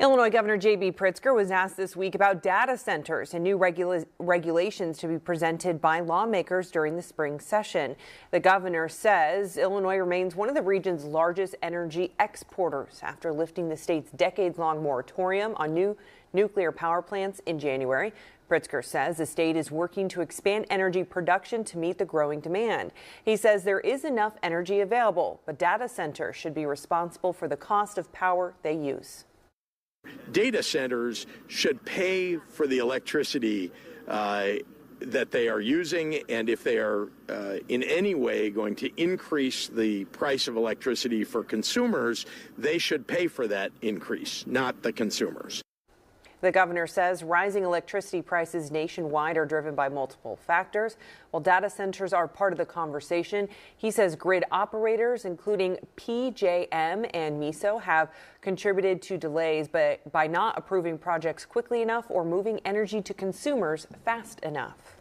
Illinois Governor Pritzker was asked this week about data centers and new regulations to be presented by lawmakers during the spring session. The governor says Illinois remains one of the region's largest energy exporters after lifting the state's decades-long moratorium on new nuclear power plants in January. Pritzker says the state is working to expand energy production to meet the growing demand. He says there is enough energy available, but data centers should be responsible for the cost of power they use. Data centers should pay for the electricity that they are using, and if they are in any way going to increase the price of electricity for consumers, they should pay for that increase, not the consumers. The governor says rising electricity prices nationwide are driven by multiple factors. While data centers are part of the conversation, he says grid operators, including PJM and MISO, have contributed to delays by not approving projects quickly enough or moving energy to consumers fast enough.